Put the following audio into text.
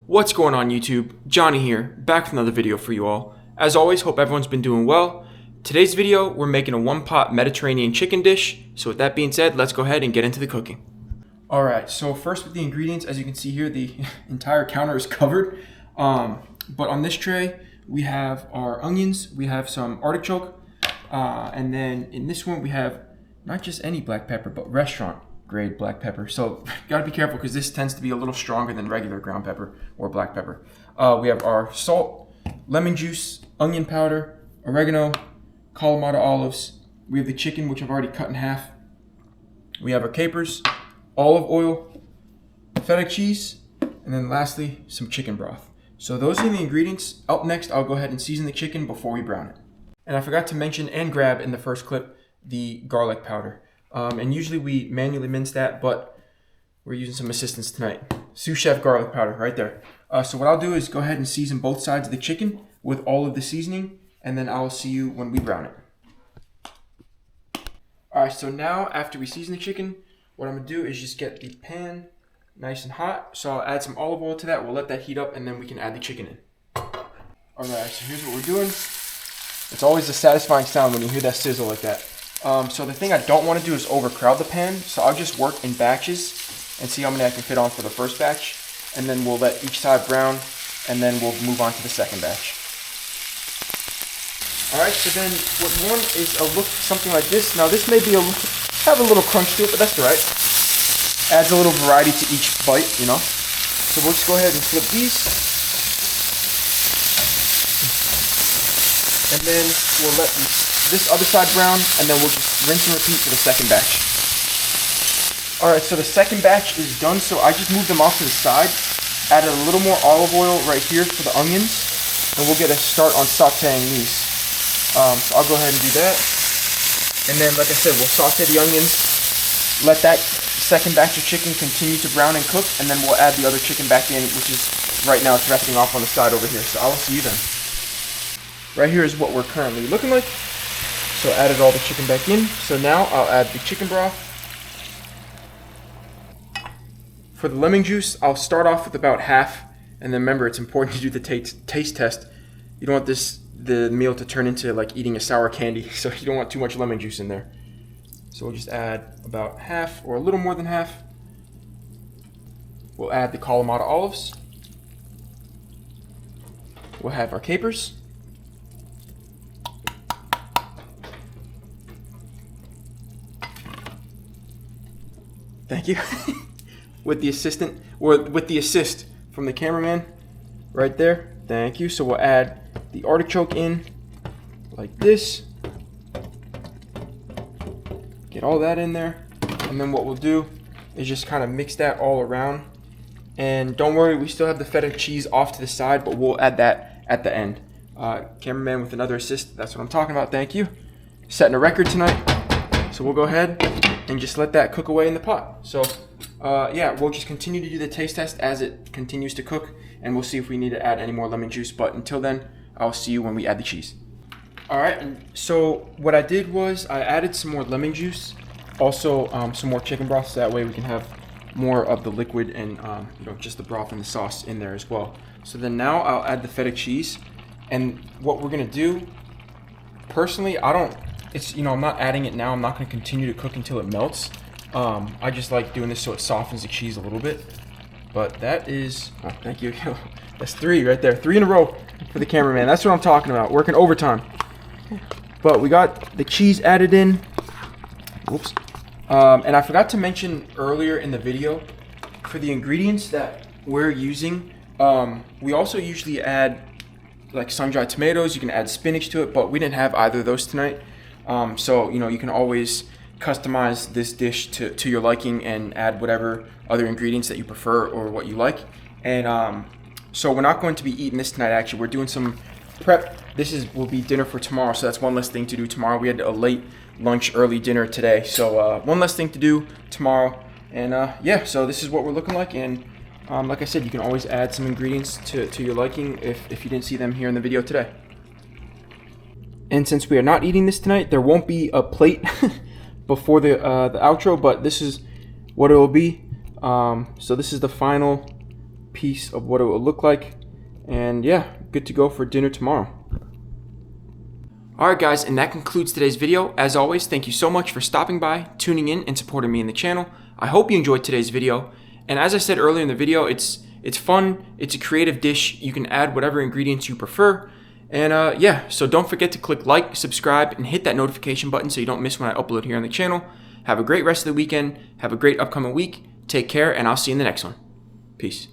What's going on YouTube? Johnny here, back with another video for you all. As always, hope everyone's been doing well. Today's video, we're making a one-pot Mediterranean chicken dish. So with that being said, let's go ahead and get into the cooking. Alright, so first with the ingredients, as you can see here, the entire counter is covered. But on this tray, we have our onions, we have some artichoke, and then in this one we have not just any black pepper, but restaurant grade black pepper. So gotta be careful because this tends to be a little stronger than regular ground pepper or black pepper. We have our salt, lemon juice, onion powder, oregano, Kalamata olives. We have the chicken, which I've already cut in half. We have our capers, olive oil, feta cheese, and then lastly, some chicken broth. So those are the ingredients. Up next, I'll go ahead and season the chicken before we brown it. And I forgot to mention and grab in the first clip the garlic powder. And usually we manually mince that, but we're using some assistance tonight. Sous chef garlic powder right there. So what I'll do is go ahead and season both sides of the chicken with all of the seasoning, and then I'll see you when we brown it. Alright, so now after we season the chicken, what I'm going to do is just get the pan nice and hot. So I'll add some olive oil to that. We'll let that heat up, and then we can add the chicken in. Alright, so here's what we're doing. It's always a satisfying sound when you hear that sizzle like that. So the thing I don't want to do is overcrowd the pan, so I'll just work in batches and see how many I can fit on for the first batch, and then we'll let each side brown, and then we'll move on to the second batch. Alright, so then what we want is a look something like this. Now this may be have a little crunch to it, but that's alright. Adds a little variety to each bite, you know. So we'll just go ahead and flip these. And then we'll let this other side brown, and then we'll just rinse and repeat for the second batch. Alright, so the second batch is done, so I just moved them off to the side. Added a little more olive oil right here for the onions, and we'll get a start on sauteing these. So I'll go ahead and do that. And then, like I said, we'll saute the onions, let that second batch of chicken continue to brown and cook, and then we'll add the other chicken back in, which is right now it's resting off on the side over here. So I will see you then. Right here is what we're currently looking like. So added all the chicken back in. So now I'll add the chicken broth. For the lemon juice, I'll start off with about half. And then remember, it's important to do the taste test. You don't want the meal to turn into like eating a sour candy. So you don't want too much lemon juice in there. So we'll just add about half or a little more than half. We'll add the Kalamata olives. We'll have our capers. Thank you. With the assist from the cameraman right there. Thank you. So we'll add the artichoke in like this. Get all that in there. And then what we'll do is just kind of mix that all around. And don't worry, we still have the feta cheese off to the side, but we'll add that at the end. Cameraman with another assist. That's what I'm talking about. Thank you. Setting a record tonight. So we'll go ahead and just let that cook away in the pot. So yeah, we'll just continue to do the taste test as it continues to cook, and we'll see if we need to add any more lemon juice. But until then, I'll see you when we add the cheese. Alright, and so what I did was I added some more lemon juice, also some more chicken broth, so that way we can have more of the liquid and you know, just the broth and the sauce in there as well. So then now I'll add the feta cheese, and what we're gonna do, personally, I'm not adding it now. I'm not going to continue to cook until it melts. I just like doing this so it softens the cheese a little bit. But that is, oh, thank you. That's 3 right there. 3 in a row for the cameraman. That's what I'm talking about. Working overtime. But we got the cheese added in. Whoops. And I forgot to mention earlier in the video, for the ingredients that we're using, we also usually add like sun-dried tomatoes. You can add spinach to it, but we didn't have either of those tonight. So, you know, you can always customize this dish to your liking and add whatever other ingredients that you prefer or what you like. And so we're not going to be eating this tonight, actually. We're doing some prep. This will be dinner for tomorrow, so that's one less thing to do tomorrow. We had a late lunch, early dinner today, so one less thing to do tomorrow. And yeah, so this is what we're looking like. And like I said, you can always add some ingredients to your liking if you didn't see them here in the video today. And since we are not eating this tonight, there won't be a plate before the outro, but this is what it will be. So this is the final piece of what it will look like. And yeah, good to go for dinner tomorrow. Alright guys, and that concludes today's video. As always, thank you so much for stopping by, tuning in, and supporting me in the channel. I hope you enjoyed today's video. And as I said earlier in the video, it's fun, it's a creative dish. You can add whatever ingredients you prefer. And yeah, so don't forget to click like, subscribe, and hit that notification button so you don't miss when I upload here on the channel. Have a great rest of the weekend. Have a great upcoming week. Take care, and I'll see you in the next one. Peace.